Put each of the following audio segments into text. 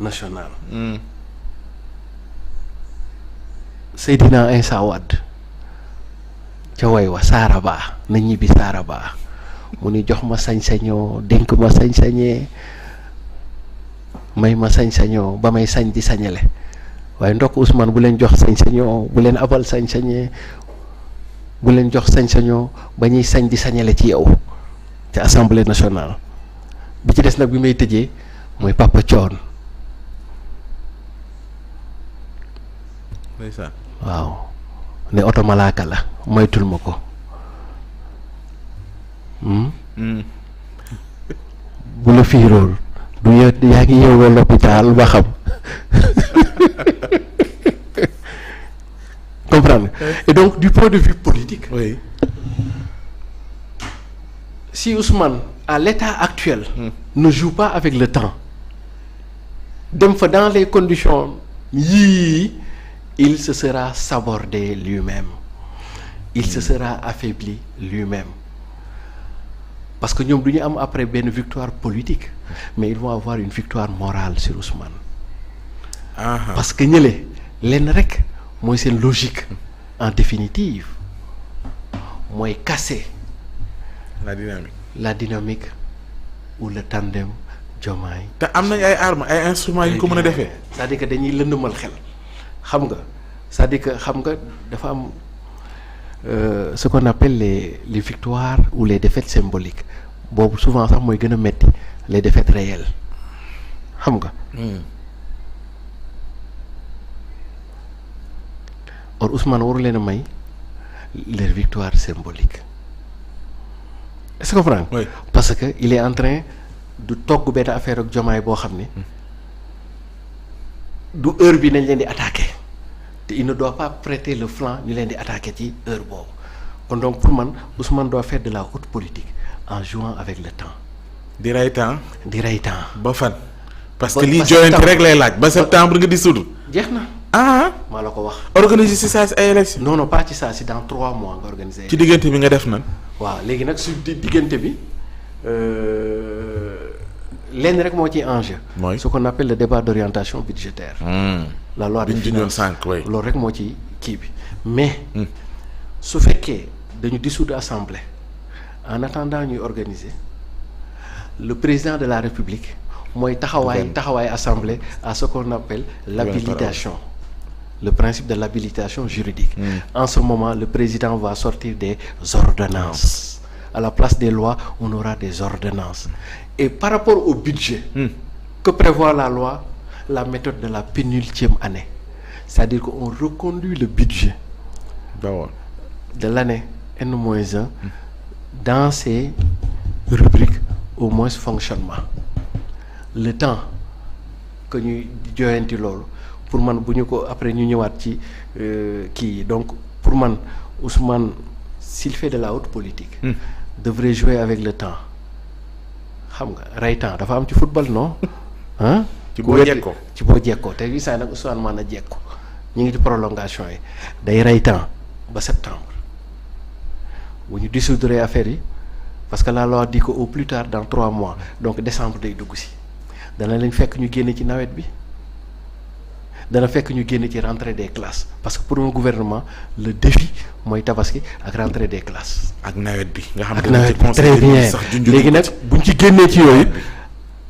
national. Seydina Insa Wade ca way wa Saaraba na ñibbi Saaraba mu ni jox ma sañ-sañoo dénk ma sañ-sañee may ma sañ-sañoo ba may sañ di sañale waaye ndokk Ousmane bu leen jox sañ-sañoo bu leen abal sañ-sañee bu leen jox sañ-sañoo ba ñuy sañ di sañale ci yow te assemblée nationale bi ci des nag bi may tëjee mooy Papa Thione waaw ne oto malaaka la moytul ma ko bu la fiirool du yaa ngi yeewoo l'hôpital ba xam comprendre et donc du point de vue politique oui. Si Ousmane à l'état actuel ne joue pas avec le temps dem fa dans les conditions yii il se sera sabordé lui-même il se sera affaibli lui-même parce que ñoom du ñu am après benn victoire politique mais ils vont avoir une victoire morale sur Ousmane parce que ñële lenn rek mooy seen logique en définitive mooy casser la dynamique ou le tandem Diomaye. te am nañ ay armes ay instruments yu ñu ko mën a defee. c'est-à-dire que dañuy lëndëmal xel xam nga c'est-à-dire que xam nga dafa am ce qu'on appelle les victoires ou les défaites symboliques boobu souvent sax mooy gën a metti les défaites réelles xam nga. or Ousmane waru leen a may les victoires symboliques est-ce que comprends? Oui. Parce que il est en train du togg benn affaire ak Diomaye boo xam ni du heure bi nañ leen di attaquer te il ne doit pas prêter le flanc ñu leen di attaquer ci heure boobu kon donc pour man Ousmane doit faire de la haute politique en jouant avec le temps. di rey temps. di rey temps. ba fan. parce que lii joyante rek lay laaj ba septembre nga di sudu. jeex na. maa la ko wax. organiser ci saa si ay élections. non non pas ci saa si dans 3 mois nga organiser. ci diggante bi nga def nan. waaw léegi nag su diggante bi lenn rek moo ci enjeu. mooy ce qu'on appelle le débat d'orientation budgétaire. la loi de finances loolu rek moo ci kii bi mais. su fekkee dañu dissoudre assemblée en attendant ñuy organiser le président de la république mooy taxawaay assemblée à ce qu'on appelle l'habilitation. Le principe de l'habilitation juridique. En ce moment, le président va sortir des ordonnances. À la place des lois, on aura des ordonnances. Et par rapport au budget, que prévoit la loi, la méthode de la pénultième année. C'est-à-dire qu'on reconduit le budget de l'année N-1 dans ses rubriques au moins fonctionnement. Le temps que nous joyanti loolu pour man bu ñu ko après ñu ñëwaat ci kii donc pour man Ousmane s'il fait de la haute politique devrait jouer avec le temps xam nga rey temps dafa am ci football non ci boo jekkoo te wi saa nag Ousmane mën a jekko ñu ngi ci prolongation yi day rey temps ba septembre bu ñu dissoudre affaire yi parce que la loi dit que au plus tard dans 3 mois donc décembre day dugg si dana leen fekk ñu génne ci nawet bi dana fekk ñu génn ci rentrée des classes parce que pour un gouvernement le défi mooy tabaski ak rentrée des classes. ak nawet bi nga xam ak nawet bi très bien léegi nag buñ ci génnee ci yooyu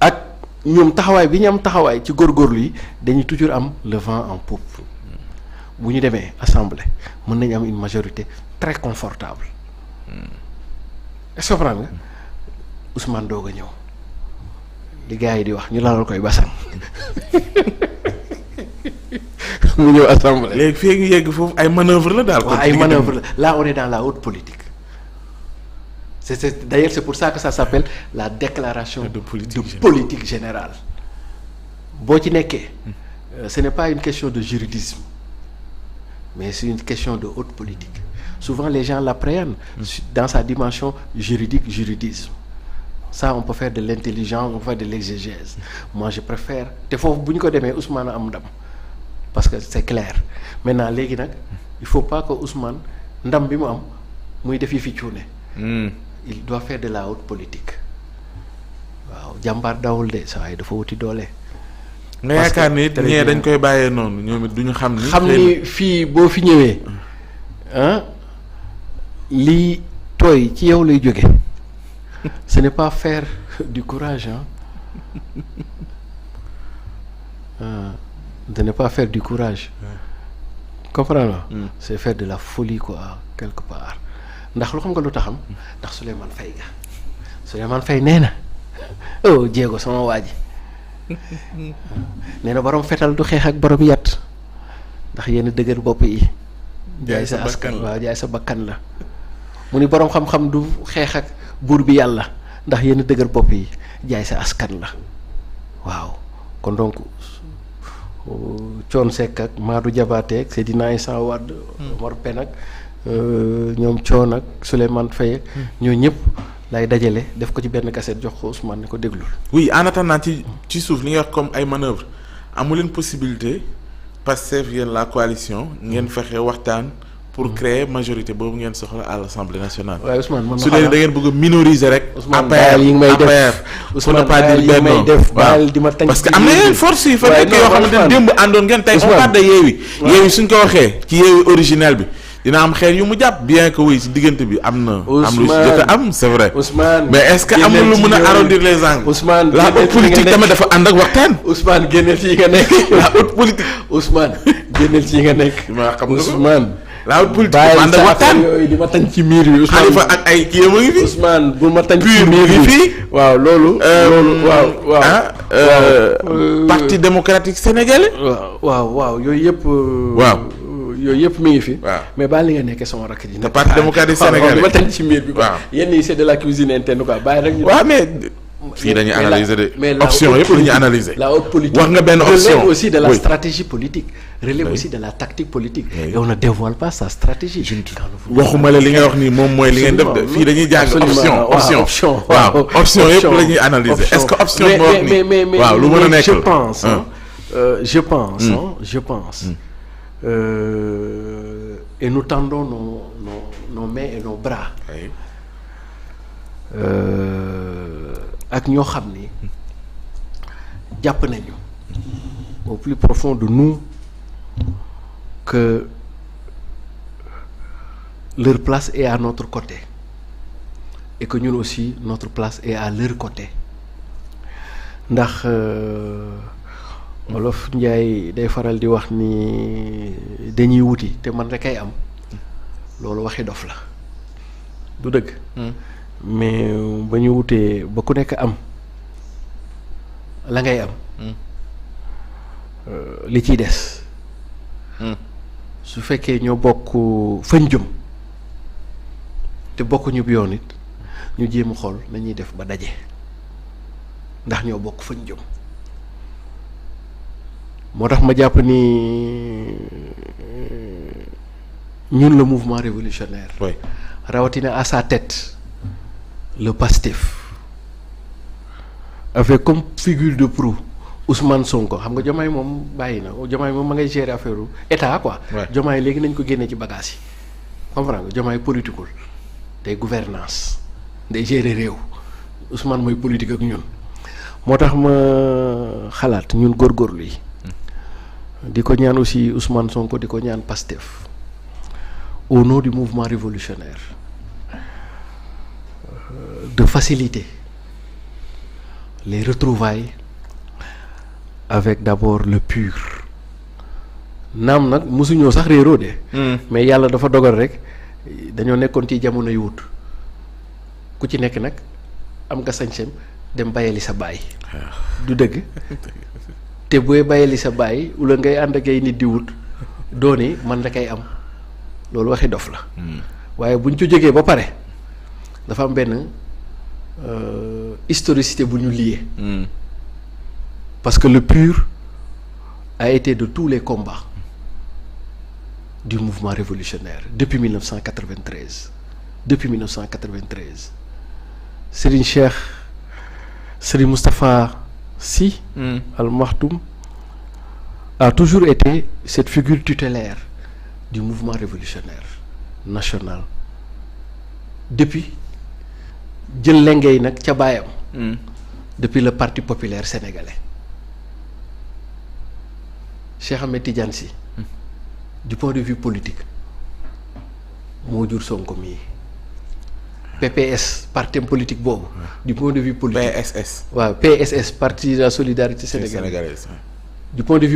ak ñoom taxawaay bi ñu am taxawaay ci góorgóorlu yi dañuy toujours am le vent en poupe bu ñu demee assemblée mën nañu am une majorité très confortable est-ce que comprendre nga Ousmane doog a ñëw li gars yi di wax ñu lalal koy basan mu ñëw assemblée. léegi fii ngi yegg foofu ay manœuvre la daal. waaw ay manœuvre la là on est dans la haute politique d'ailleurs c'est pour ça que ça s'appelle la déclaration de politique générale boo ci nekkee ce n'est pas une question de juridisme mais c'est une question de haute politique souvent les gens l'appréhendent dans sa dimension juridisme ça on peut faire de l'intelligence on peut faire de l'exégèse moi je préfère te foofu bu ñu ko demee Ousmane am ndam parce que c'est clair maintenant léegi nag il faut pas que Ousmane ndam bi mu am muy def yi fi cuune il doit faire de la haute politique waaw jàmbaar dawul de saa yi dafa wuti doole nga yaakaar ni ñee dañ koy bàyyee noonu ñoom it duñu xam ni fii boo fi ñëwee lii tooy ci yow lay jóge ce n'est pas faire du courage ce n'est pas faire du courage comprendre nga c'est faire de la folie quoi quelque part ndax lu xam nga lu taxam ndax Souleymane Faye nee na oh jéego sama waa ji nee na borom fetal du xeex ak borom yat ndax yenn dëgër bopp yi jaay sa askan waaw jaay sa bakkan la mu ni borom xam-xam du xeex ak buur bi yàlla ndax yenn dëgër bopp yi jaay sa askan la waaw kon donc Thione Seck ak Madou Diabaté ak Seydina Issa Wade Omar Pène ak ñoom Thione ak Souleymane Faye ñoo ñëpp lay dajale def ko ci benn cassette jox ko Ousmane ne ko déglul. oui en attendant ci suuf li nga wax comme ay manœuvre amu leen possibilité Pastef yéen la coalition ngeen fexe waxtaan pour créer majorité boobu ngeen soxla à l'Assemblée nationale. waaye Ousmane man su dee da ngeen bëgg a minoriser rek. Ousmane baal yi may def Ousmane baal yi may def baal di ma tànn parce que am na yeneen force yi fa nekk yoo xamante ne démb àndoon ngeen tey on parle de Yewwi suñ ko waxee ci Yewwi original bi. dina am xeer yu mu jàpp bien que oui ci diggante bi am na. am lu jot a am c'est vrai. Ousmane mais est-ce que amul lu mën a arrondir les angles. Ousmane la haute politique tamit dafa ànd ak waxtaan. Ousmane génneel ci nga nekk. la haute politique. Ousmane génneel ci nga nekk. maa xam nga Ousmane. la haute politique dafa ànd ak waxtaan yooyu di ma tañ ci miir bi. Ousmane Khalifa ak ay kii yëngu ngi fi. Ousmane bu ma tañ ci miir bi fii. waaw loolu. waaw. parti démocratique sénégalais. waaw yooyu yëpp. waaw. yooyu yëpp mi ngi fi. waaw mais baal li nga nekkee sama rakk ji. te parti démocratique sénégalais ma tañ ci miir bi. waaw yenn yi c'est de la cuisine interne quoi bàyyi rek. waaw mais fii dañuy analyser de. option yëpp dañuy analyser. la haute politique wax nga benn option relève aussi de la stratégie politique. relève aussi de la tactique politique. et on ne dévoile pas sa stratégie. waxuma la li nga wax nii moom mooy li ngeen def de fii dañuy jàng option waaw option yëpp la ñuy analyser est-ce que option moo wax nii waaw lu mën a nekk je pense. Et nous tendons nos mains et nos bras. Oui. ak ñoo xam ni jàpp nañu au plus profond de nous que leur place est à notre côté et que ñun aussi notre place est à leur côté ndax Wolof Njaay day faral di wax ni dañuy wuti te man rek ay am loolu waxi dof la du dëgg. mais ba ñu wutee ba ku nekk am la ngay am. li ciy des. su fekkee ñoo bokk fañ jëm te bokkuñu bi yoon it ñu jéem a xool nañuy def ba daje ndax ñoo bokk fañ jëm. moo tax ma jàpp ni ñun le mouvement révolutionnaire. oui rawatina à sa tête le Pastef avec comme figure de proue Ousmane Sonko xam nga Diomaye moom bàyyi na Diomaye moom ma ngay gérer affaire état quoi. Diomaye léegi nañ ko génnee ci bagages yi comprends nga Diomaye politiqueul day gouvernance day gérer réew Ousmane mooy politique ak ñun moo tax ma xalaat ñun góorgóorlu yi. di ko ñaan aussi Ousmane Sonko di ko ñaan Pastef au nom du mouvement révolutionnaire de faciliter les retrouvailles avec d'abord le PUR naam nag mosuñoo sax réeroo de. mais yàlla dafa dogal rek dañoo nekkoon ci jamono yu wut ku ci nekk nag am nga sañ-sañ dem bayali sa baay. du dëgg. te booy bàyyili sa bàyyi wala ngay ànd ak ay nit di wut doone man rek ay am loolu waxi dof la. waaye buñ ci jógee ba pare dafa am benn historicité bu ñu lié. parce que le PUR a été de tous les combats du mouvement révolutionnaire depuis 1993 Serigne Cheikh Serigne Moustapha Sy Al Maktoum a toujours été cette figure tutélaire du mouvement révolutionnaire national depuis jël lengey nag ca baayam depuis le Parti populaire sénégalais Cheikh Ahmed Tidiane Sy du point de vue politique moo jur Sonko mii. PPS parti politique boobu. du point de vue politique PSS. waaw PSS parti de la solidarité sénégalaise. Du point de vue